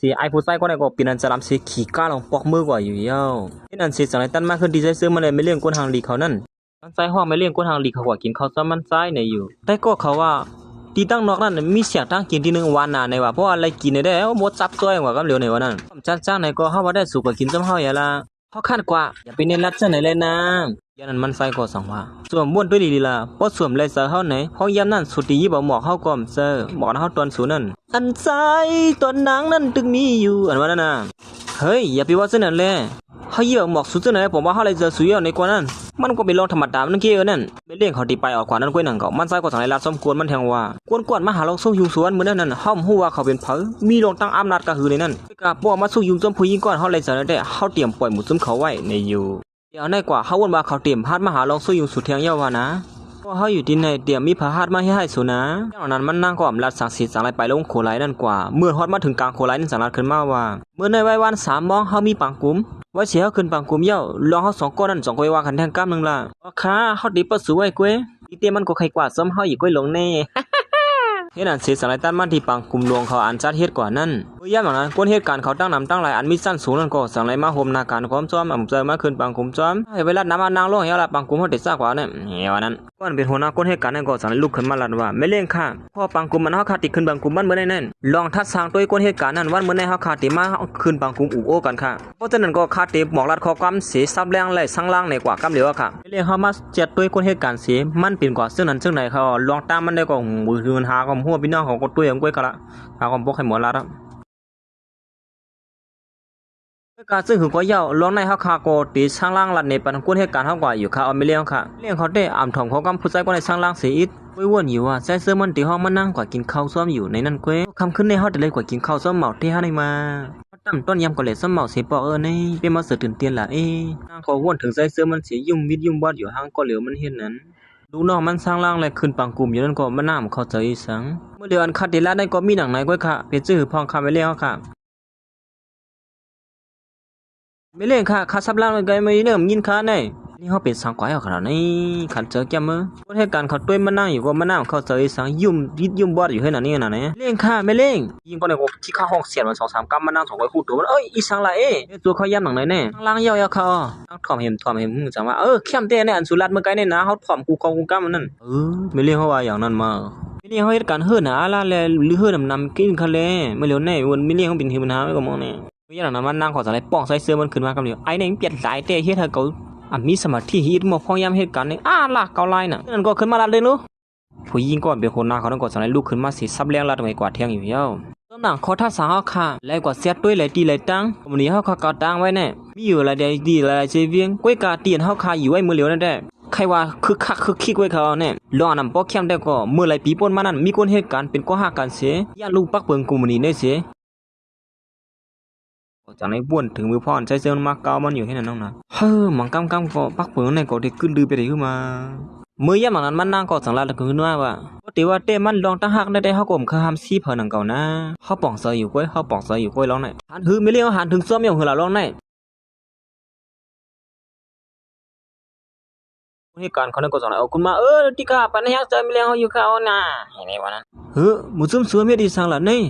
สิไอผู้ใส่ก็ได้ก็ปีนั้นจะรำสิขี่ก้าลงปอกมือกว่าอยู่เย้าที่นั่นสิจังไรตั้นมากขึ้นดีใจซื้อมาเลยไม่เลี้ยงก้นหางหลีเขานั่นมันใจห้องไม่เลี้ยงก้นหางหลีเขากว่ากินข้าวซ้ำมันใจในอยู่แต่ก็เขาว่าตีตั้งนอกนั่นมีเสียงตั้งกินที่นึงวันนาในว่าเพราะอะไรกินได้หมดจับตัวอย่างว่าก็เร็วในวันนั้นจ้าในก็เขาว่าได้สุกกว่ากินซ้ำเฮาอย่าละเขาคาดกว่าอย่าไปเน้นรัดเส้นไหนเลยนะยันนั้นมันใส่ก็สังว่าส่วนม้วนด้วยดีๆล่ะเพราะส่วนเลยเสือเฮาไหนเพราะยามนั้นสุดที่บ่หมอกเฮาก่อมเซอหมอกเฮาตอนสูนั่นอันใจตอนนางนั้นตึงมีอยู่อันว่านั่นน่ะเฮ้ยอย่าไปว่าเส้นนั้นเลยเฮาเหยียบหมอกสุดเส้นไหนผมว่าเฮาเลยเจอสุยในกว่านั้นมันก็เป็นรองธรรมดามันเกี่ยวนั่นไม่เลี้ยงเขาตีไปออกกว่านั้นก้วยหนังเก่ามันใส่ก็สังไรลาสมควรมันแทงว่ากวนๆมาหาลองสู้ยุงสวนเหมือนนั้นเฮาฮู้ว่าเขาเป็นเผอมีลงตั้งอำนาจกะหือในนั้นกะบ่มาสู้ยุงจมผู้หญิงก่อนเฮาเลยเจอได้เฮาเตรียมปล่อยหมู่ซุ่มเขาไว้ในอยู่เดี๋ยวในกว่าเขาวนว่าเขาเตรียมพาดมาหาลองสู้ยุงสุดเทียงเยาว่านะก็เขาอยู่ที่ไหนเตรียมมีพาหาดมาให้สุนะอย่างนั้นมันนั่งก็อำลาดสักสิสังไรไปลงโคไลนั่นกว่าเมื่อฮอดมาถึงกลางโคไลนั่นสังลาดขึ้นมาว่าเมื่อในวัยวัน3 มองเฮามีปังกุมว่าเสียขึ้นปังกุมเย้าลองเฮา2ก้อนนั่น2ก้อยว่ากันแทงกล้ามนึงล่ะว่าค่ะเฮาดิปสวยกวยอีเตมันก็ใครกว่าซ้ำเฮาอีกก้อยลงแน่เฮ็ดอันเสียสลายต้านมันที่ปังกุมหลวงเขาอันจัดเฮ็ดกว่านั้นเมื่อยามนั้นคนเหตุการณ์เขาตั้งนำตั้งหลายอันมีสั้นสูงนั่นก็สังไรมาโฮมนาการพร้อมซ้อมอำเจอมาขึ้นปังกุมซ้อมให้เวลานำนางลงเฮาละปังกุมเฮาได้ซากว่าเนี่ยเฮว่านั้นก่อนเป็นหัวหน้าคนเหตุการณ์นั่นก็สังลุกขึ้นมาลั่นว่าไม่เล่นค่ะพอปังกุมมันเฮาขาดติขึ้นปังกุมมันเมื่อได้นั่นลองทัดสร้างตัวคนเหตุการณ์นั้นวันเมื่อในเฮาขาดติมาขึ้นปังกุมอูโอกันค่ะเพราะฉะนั้นก็ขาดติหมอกลัดคอความเสียซับแรงไหลสังล่างในกว่ากำเหลียวค่ะไม่เล่นเฮามาเจ็ดตัวคนเหตุการณ์เสียมันเป็นกว่าซึ่งนั้นซึ่งไหนเขาลองตามมันได้ก็มือถือหาความหัวพี่น้องของก็ตัวอย่างก้อยกะละหาความพกให้หมดละครับการซึ่งหือก็เย่าล้องในเฮาคาโกตีช่างล่างลัดในปันกุนเหตุการณ์เฮากว่าอยู่ค่ะเอาไม่เลี้ยงค่ะเลี้ยงเขาได้อ่ำถ่อมเขากำผู้ใจก็ในช่างล่างเสียอิดไว้วนอยู่ว่าใส่เสื้อมันตีห้องมานั่งกว่ากินข้าวซ้อมอยู่ในนั่นเก้คำขึ้นในเฮาแต่เลยกว่ากินข้าวซ้อมเหมาที่เฮาได้มาตั้งต้นยำก็เลยซ้อมเหมาเสียปอในเป็นมาเสือตื่นเตียนล่ะนางก็วนถึงใส่เสื้อมันเสียยุ่มวิดยุ่มบอดอยู่ห้างก็เหลียวมันเห็นนั้นลูกน้องมันสร้างร่างและขึ้นปังกลุ่มอยู่นั่นก็มันน้ำเข้าใจสังเมื่อเดือนคาเดล่าได้ก็มีหนังไหนก้อยค่ะเป็นชื่อพองคาไปเลี้ยงค่ะไม่เล่นค่ะคาซับล่างก็ไม่เริ่มยินค่ะนี่เขาเป็นสังกวยเอาขนาดนี้ขันเจอแกมือคนเหตุการณ์เขาด้วยมันนั่งอยู่ก็มันน้ำเข้าใจสังยุ่มยิดยุ่มบอดอยู่ให้หนานี่นะเนี่ยเล่นค่ะไม่เล่นยิงก็ในกที่ข้าห้องเสียมัน2-3 กำมันนั่ง2 ก้อยคู่ตัวมันอีสังละตัวเขาย่ำหนังไหนเนี่ยล่างเยาเขาตั้งถ่อมเห็มจังว่าเข้มเต้เนี่ยอันสุรัตเมื่อไกลเนี่ยนะเขาถ่อมกูกองกูกำมันนั่นไม่เล่นเขาว่าอย่างนั้นมาไม่เล่นเขาเหตุการณ์เฮือหนาละเลยหรือเฮือนำกินคะเลยไม่เหลียวแน่วันไม่เล่นเขาเป็นทีมน้ำไม่ก็มองเนี่ยอย่างนั้นมันนั่งขอสไลด์ป้องใส่เสื้อมันขึ้นมากับเดียวไอ้เนี่ยเปลี่ยนสายเตะเฮ็ดให้เขามีสมาธิฮิตหมอกพอยามเหตุการณ์นี่ล่ะเกาไล่น่ะนั่นก็ขึ้นมาลัดเลยลูกผู้หญิงก่อนเป็นคนหน้าเขาต้องกดสไลด์ลุกขึ้นมาสิซับแรงลัดไว้กว่าเที่ยงอยู่เย้าต้นหนังเขาท่าสาวค่ะแล้วกว่าเสียด้วยเลยตีเลยตั้งวันนี้เขาเกาตั้งไว้แน่มีอยู่อะไรดีอะไรเจเวียงก้วยกาเตียนเขาคาอยู่ไว้มือเหลียวนั่นแหละใครว่าคือคักคือขี้ไว้เขาเนี่ยรอนำป้อเข้มได้ก็เมื่อไรปีปนมานั่นมีคนเหตุการณ์เป็นก็หากันเสียย่าลูกปักเปิงกุมนี้ได้เสียจากในบ้วนถึงมือพ่อใช้เสื้อมาเกามันอยู่ให้นั่นน้องนะหมังกำก็ปักเปิงในก็ได้ขึ้นดื้อไปได้ขึ้นมาเมื่อยามนั้นมันนั่งก็สังลาดขึ้นว่าแต่ว่าเต้มันลองตั้งหักได้เขาก็มเคยทำซีเผอหนังเก่านะเขาป่องเสยอยู่ก้อยเขาป่องเสยอยู่ก้อยร้องไหนหันหือไม่เลี้ยงหันถึงซ้อมอย่างหือหล่าร้องไหนเหตุการณ์เขาเนี่ยก็สั่งเอาคุณมาที่กาปันยักษ์จะไม่เลี้ยงเขาอยู่เขาน่ะเห็นไหมวะนะมุสลิมสวยไม่ดีสังหลัดนี่